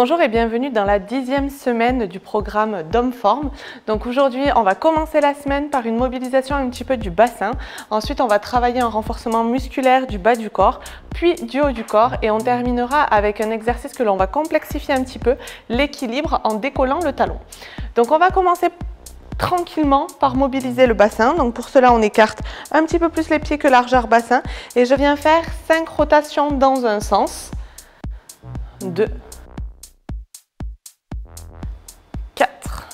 Bonjour et bienvenue dans la 10e semaine du programme Domform. Donc aujourd'hui, on va commencer la semaine par une mobilisation un petit peu du bassin. Ensuite, on va travailler un renforcement musculaire du bas du corps, puis du haut du corps. Et on terminera avec un exercice que l'on va complexifier un petit peu, l'équilibre en décollant le talon. Donc on va commencer tranquillement par mobiliser le bassin. Donc pour cela, on écarte un petit peu plus les pieds que largeur bassin. Et je viens faire 5 rotations dans un sens. 2, 4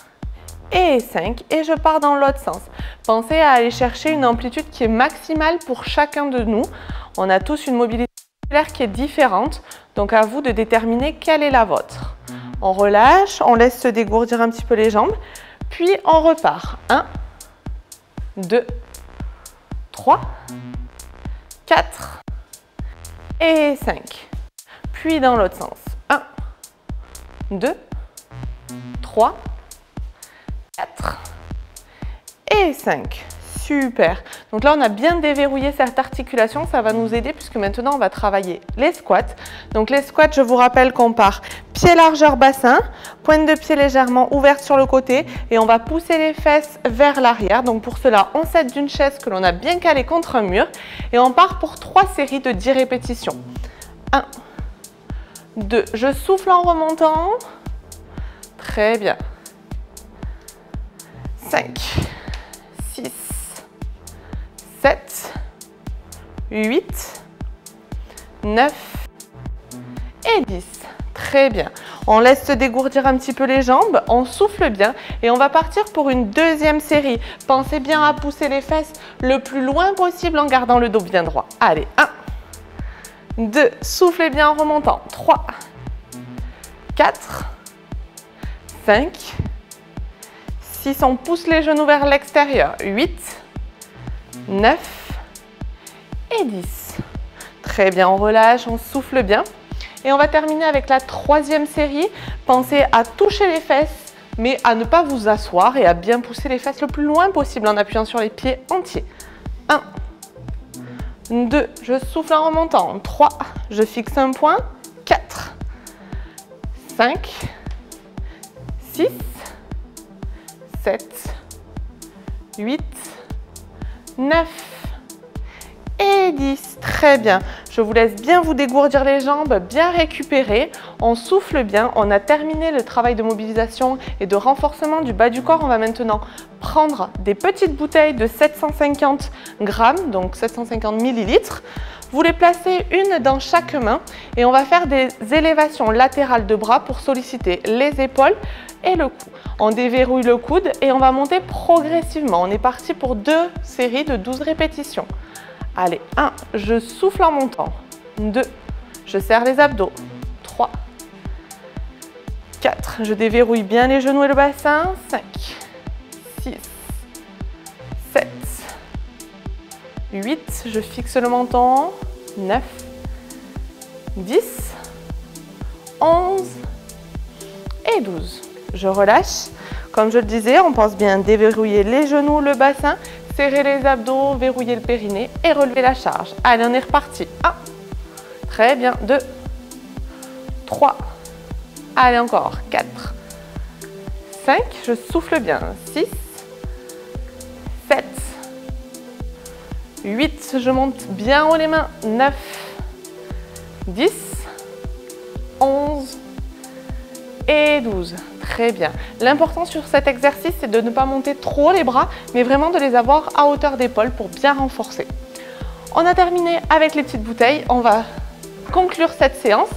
et 5 et je pars dans l'autre sens. Pensez à aller chercher une amplitude qui est maximale pour chacun de nous. On a tous une mobilité musculaire qui est différente, donc à vous de déterminer quelle est la vôtre. On relâche, on laisse se dégourdir un petit peu les jambes, puis on repart. 1, 2, 3, 4 et 5. Puis dans l'autre sens. 1, 2, 3, 4 et 5. Super. Donc là, on a bien déverrouillé cette articulation. Ça va nous aider puisque maintenant, on va travailler les squats. Donc les squats, je vous rappelle qu'on part pied largeur bassin, pointe de pied légèrement ouverte sur le côté et on va pousser les fesses vers l'arrière. Donc pour cela, on s'aide d'une chaise que l'on a bien calée contre un mur et on part pour 3 séries de 10 répétitions. 1, 2, je souffle en remontant. Très bien. 5, 6, 7, 8, 9 et 10. Très bien. On laisse se dégourdir un petit peu les jambes, on souffle bien et on va partir pour une deuxième série. Pensez bien à pousser les fesses le plus loin possible en gardant le dos bien droit. Allez, 1, 2, soufflez bien en remontant. 3, 4, 5, 6, on pousse les genoux vers l'extérieur. 8, 9 et 10. Très bien, on relâche, on souffle bien. Et on va terminer avec la 3e série. Pensez à toucher les fesses, mais à ne pas vous asseoir et à bien pousser les fesses le plus loin possible en appuyant sur les pieds entiers. 1, 2, je souffle en remontant. 3, je fixe un point. 4, 5, 6, 7, 8, 9 et 10. Très bien. Je vous laisse bien vous dégourdir les jambes, bien récupérer. On souffle bien. On a terminé le travail de mobilisation et de renforcement du bas du corps. On va maintenant prendre des petites bouteilles de 750 grammes, donc 750 millilitres. Vous les placez une dans chaque main et on va faire des élévations latérales de bras pour solliciter les épaules et le cou. On déverrouille le coude et on va monter progressivement. On est parti pour 2 séries de 12 répétitions. Allez, 1, je souffle en montant. 2, je serre les abdos. 3, 4, je déverrouille bien les genoux et le bassin. 5, 6, 7, 8, je fixe le menton. 9, 10, 11 et 12. Je relâche. Comme je le disais, on pense bien déverrouiller les genoux, le bassin, serrer les abdos, verrouiller le périnée et relever la charge. Allez, on est reparti. 1, très bien. 2, 3, allez encore. 4, 5, je souffle bien. 6, 7, 8, je monte bien haut les mains. 9, 10, 11 et 12. Très bien. L'important sur cet exercice, c'est de ne pas monter trop les bras, mais vraiment de les avoir à hauteur d'épaule pour bien renforcer. On a terminé avec les petites bouteilles. On va conclure cette séance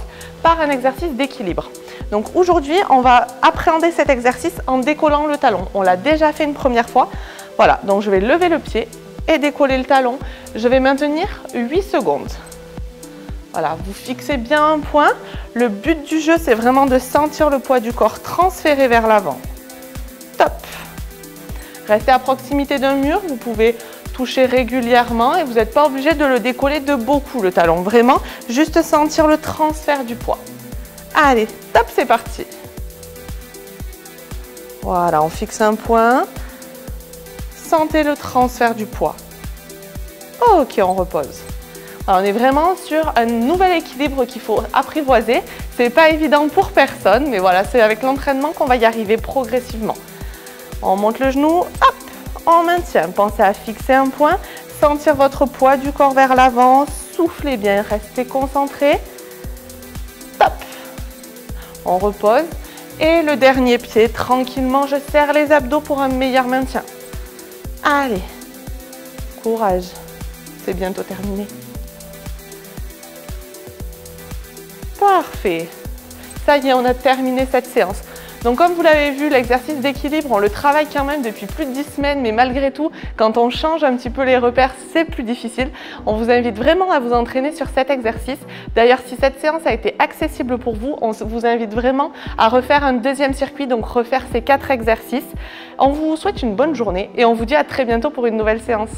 par un exercice d'équilibre. Donc aujourd'hui, on va appréhender cet exercice en décollant le talon. On l'a déjà fait une première fois. Voilà, donc je vais lever le pied et décoller le talon. Je vais maintenir 8 secondes. Voilà, vous fixez bien un point. Le but du jeu, c'est vraiment de sentir le poids du corps transféré vers l'avant. Top. Restez à proximité d'un mur. Vous pouvez toucher régulièrement et vous n'êtes pas obligé de le décoller de beaucoup, le talon. Vraiment, juste sentir le transfert du poids. Allez, top, c'est parti. Voilà, on fixe un point. Sentez le transfert du poids. Ok, on repose. Alors, on est vraiment sur un nouvel équilibre qu'il faut apprivoiser. C'est pas évident pour personne, mais voilà, c'est avec l'entraînement qu'on va y arriver progressivement. On monte le genou, hop, on maintient. Pensez à fixer un point, sentir votre poids du corps vers l'avant, soufflez bien, restez concentré. Top. On repose. Et le dernier pied, tranquillement, je serre les abdos pour un meilleur maintien. Allez, courage, c'est bientôt terminé. Parfait. Ça y est, on a terminé cette séance. Donc comme vous l'avez vu, l'exercice d'équilibre, on le travaille quand même depuis plus de 10 semaines, mais malgré tout, quand on change un petit peu les repères, c'est plus difficile. On vous invite vraiment à vous entraîner sur cet exercice. D'ailleurs, si cette séance a été accessible pour vous, on vous invite vraiment à refaire un deuxième circuit, donc refaire ces 4 exercices. On vous souhaite une bonne journée et on vous dit à très bientôt pour une nouvelle séance.